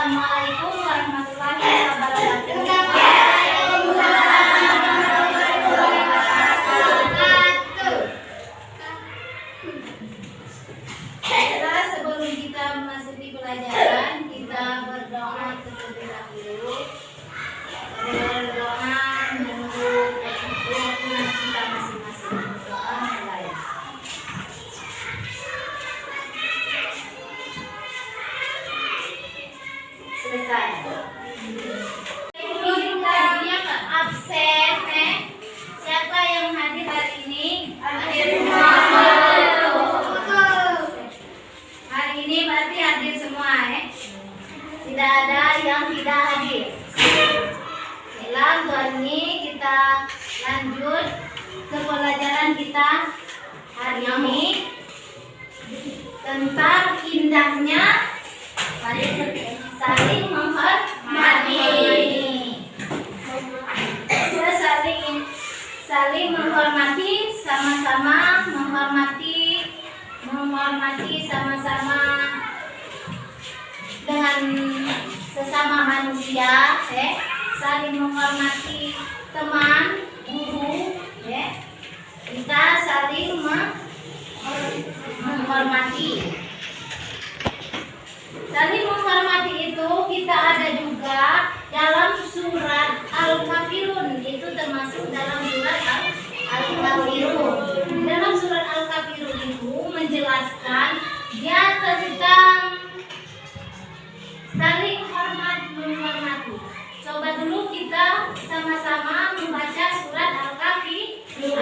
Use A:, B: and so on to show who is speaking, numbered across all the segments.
A: Assalamualaikum warahmatullahi wabarakatuh. Saudara, sebelum kita memasuki pelajaran, kita berdoa terlebih dahulu. Berdoa menunggu keyakinan kita masing-masing. Doa mulai. Selesai. Absen, siapa yang hadir hari ini? Hari ini berarti hadir semua, Tidak ada yang tidak hadir. Baiklah, hari ini kita lanjut ke pelajaran kita hari ini tentang indahnya saling menghormati. Saling menghormati, sama-sama menghormati sama-sama dengan sesama manusia, saling menghormati teman, guru, kita saling menghormati. Saling menghormati itu kita ada juga dalam surat Al-Kafirun, itu termasuk dalam surat Al-Kafirun. Dalam surat Al-Kafirun itu menjelaskan dia tentang saling menghormati. Coba dulu kita sama-sama membaca surat Al-Kafirun.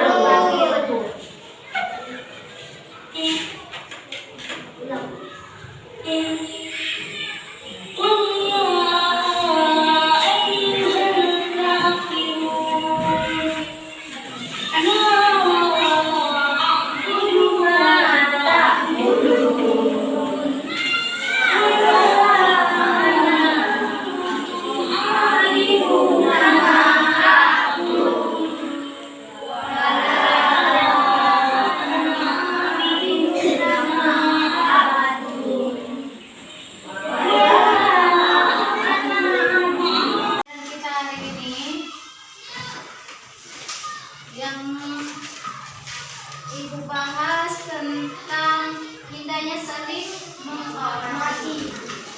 A: Ibu bahas tentang indahnya saling menghormati.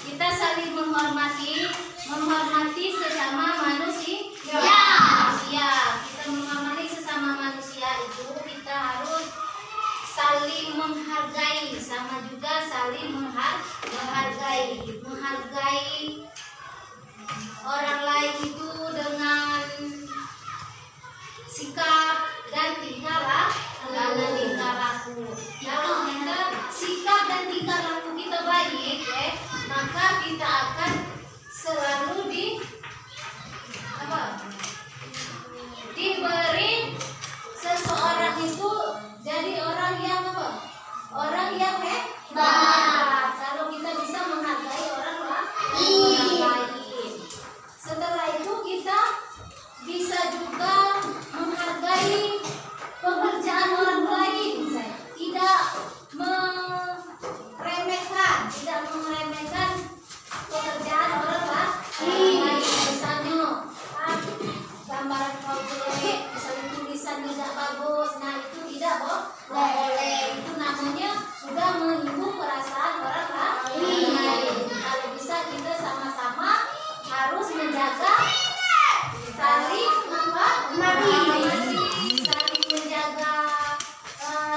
A: Kita saling menghormati sesama manusia. Kita menghormati sesama manusia itu kita harus saling menghargai, sama juga saling menghargai orang lain itu dengan sikap dan tingkah laku. Kalau kita sikap dan tingkah laku kita baik, maka kita akan selalu diberi seseorang itu jadi orang yang hebat. Kalau kita bisa menghargai orang lain. Setelah itu kita bisa juga menghargai pekerjaan orang lain, tidak meremehkan pekerjaan orang lain. Misalnya gambaran kau jelek, misalnya tulisannya tidak bagus, nah itu tidak boleh. Itu namanya sudah menyinggung perasaan orang lain. Kalau bisa kita sama-sama harus menjaga saling menghormati, saling menjaga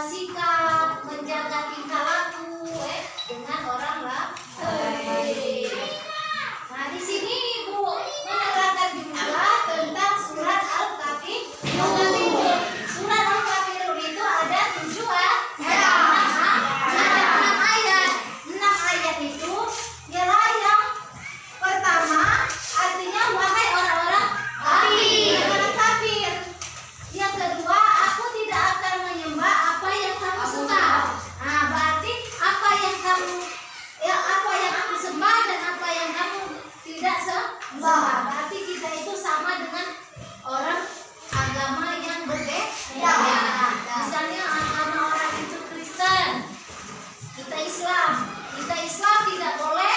A: sikap, menjaga tingkah laku dengan orang lain. Nah, di sini Ibu menerangkan juga tentang surat Al-Kafirun. Surat Al-Kafirun itu ada 6 ayat. 6 ayat itu ialah yang pertama artinya wahai orang-orang kafir. Yang kedua, aku tidak akan menyembah apa yang kamu suka. Nah, berarti apa yang aku sembah dan apa yang kamu tidak sembah. Berarti kita itu sama dengan orang agama yang berbeda. Misalnya agama orang itu Kristen, kita Islam tidak boleh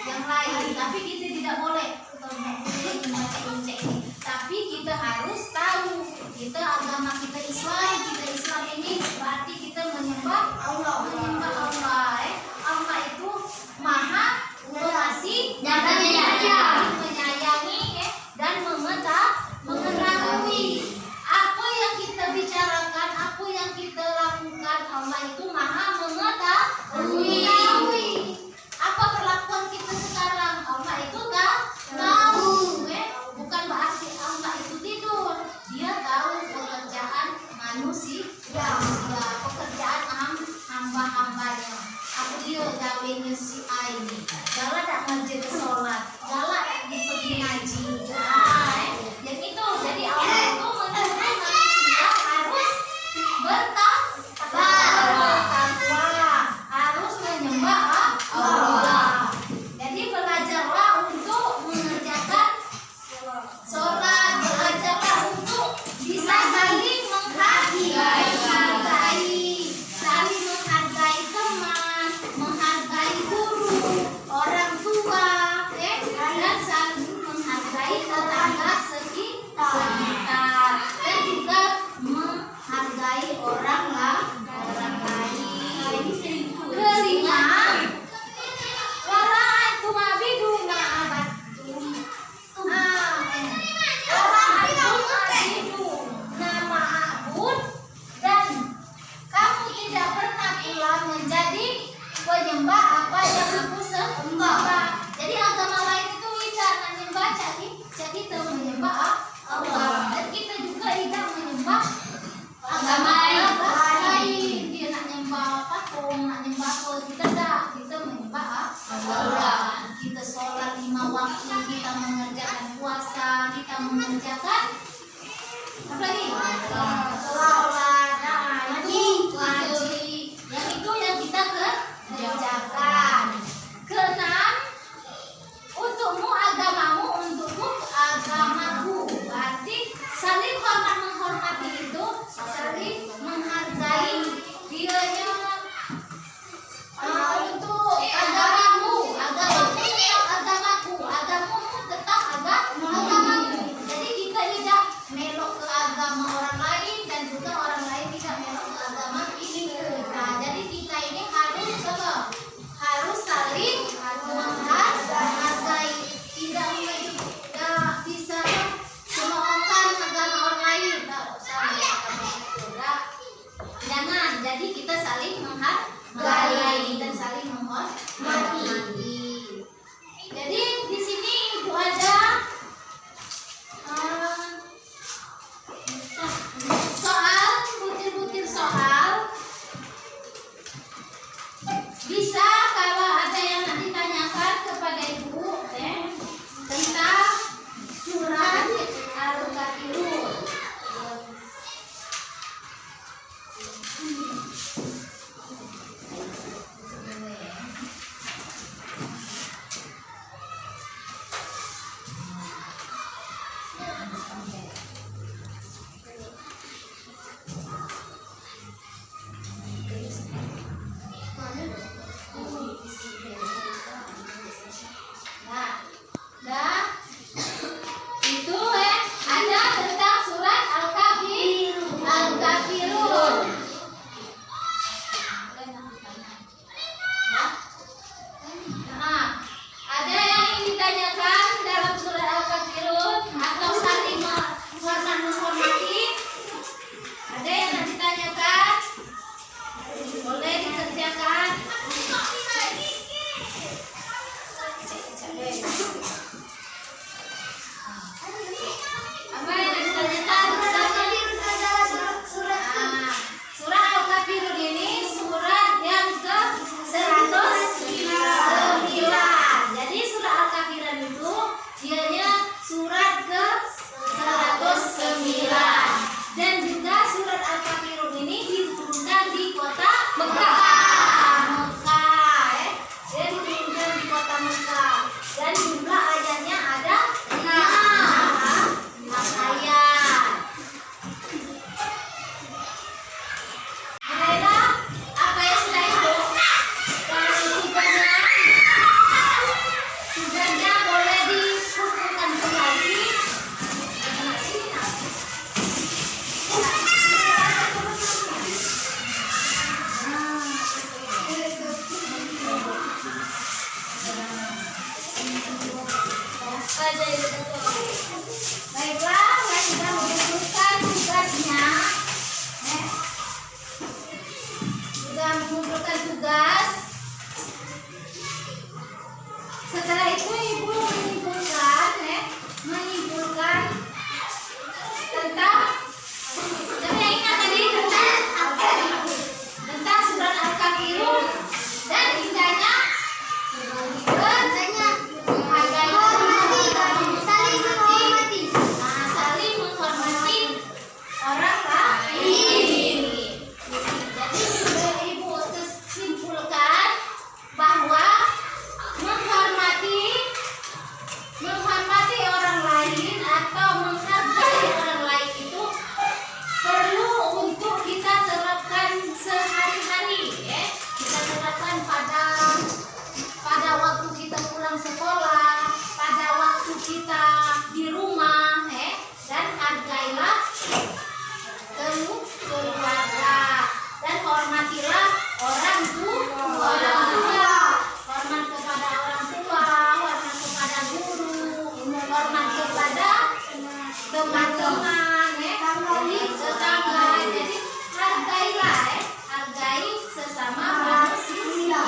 A: yang lain, tapi kita tidak boleh membaca lonceng ini. Tapi kita harus tahu kita agama kita Islam ini berarti kita menyembah Allah. Allah itu Maha Pengasih dan menyayangi dan mengetahui apa yang kita bicarakan, apa yang kita lakukan. Allah itu Maha mengetahui. Apa perlakuan kita sekarang, Allah itu tahu. Bukan berarti Allah itu tidur. Dia tahu pekerjaan manusia, pekerjaan hamba-hambanya. Aku dia gawenya si ini. Galak tak ngaji ke sholat, galak tak pergi ngaji. Yang itu. Jadi Allah itu menuntut manusia harus bertakwa, harus menyembah Allah. Jadi belajarlah untuk mengerjakan sholat, belajarlah untuk bisa saling menghargai, saling menghargai teman, menghargai guru, orang tua, dan saling menghargai tetangga sekitar, dan juga menghargai orang lain. Kelima, orang itu mabidu ma'abatum. Orang itu mabidu nama abud, dan kamu tidak pernah pula menjadi penyembah apa yang aku sembah. Jadi agama lain itu tidak menyembah, jadi kita menyembah Allah. Dan kita juga tidak menyembah agama lain. Dia nak nyembah patung, nak nyembah apa, kita tak. Kita menyembah Allah. Kita sholat 5 waktu, kita mengerjakan puasa, kita mengerjakan apa lagi? Sholat, ngaji. Yang itu yang kita kerjakan. Keenam, untukmu agamamu, untukmu agamaku. Berarti saling menghormati itu, saling menghargai. Dianya untuk agamamu tetap agamamu. Jadi kita tidak melok ke agama orang lain, dan juga orang lain tidak melok ke agama kita. Jadi kita ini harus saling menghargai, tidak bisa menolongkan agama orang lain. Jangan. Jadi kita saling menghargai dan saling menghormati. Jadi di sini itu ada soal, butir-butir soal. Bisa kalau ada yang nanti tanyakan kepada ibu tentang surat Al-Kafirun. Nah, itu ada tentang surat Al-Kafirun. Nah, ada yang ingin ditanyakan dalam surat Al-Kafirun atau saling menghormati? Ada yang nanti ditanyakan? Boleh dikerjakan. Apa yang ditanyakan? Surah Al-Kafirun ini surat yang ke-109. Jadi surah Al-Kafirun itu dianya saja itu betul. Baiklah, saya sudah mengumpulkan tugasnya. Sudah mengumpulkan tugas. Setelah itu ibu menyimpulkan tentang yang ingat tadi tentang surat Al-Kafirun dan indahnya saling menghormati orang lain. Jadi ibu simpulkan bahwa menghormati orang lain atau menghargai orang lain itu perlu untuk kita terapkan sehari-hari, ya. Kita terapkan pada waktu kita pulang sekolah, pada waktu kita di rumah, dan hargailah keluarga dan hormatilah orang tua. Hormat kepada orang tua, hormat kepada guru, hormat kepada teman-teman, tetangga. Jadi hargailah, hargai sesama manusia.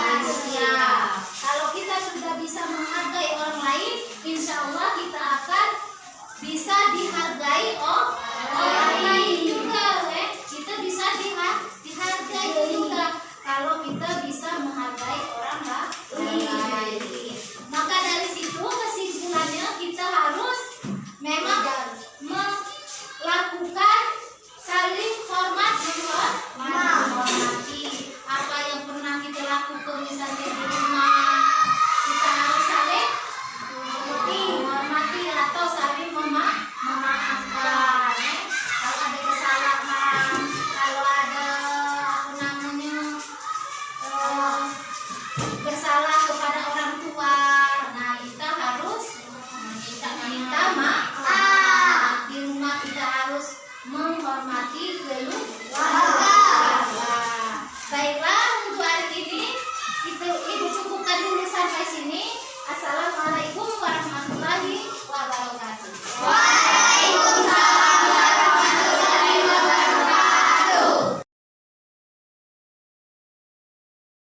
A: Kalau kita sudah bisa menghargai orang lain, insya Allah kita akan bisa dihargai orang lain juga. Kita bisa dihargai juga kalau kita bisa menghargai orang lain. Maka dari situ kesimpulannya kita harus memang melakukan saling hormat menghormati. Apa yang pernah kita lakukan misalnya di rumah, kita harus saling menghormati atau saling memaafkan. Kalau ada kesalahan, kalau ada bersalah kepada orang tua, nah kita harus minta maaf. Di rumah kita harus menghormati keluarga. Baiklah, untuk hari ini ibu cukupkan dulu sampai sini. Assalamualaikum warahmatullahi wabarakatuh.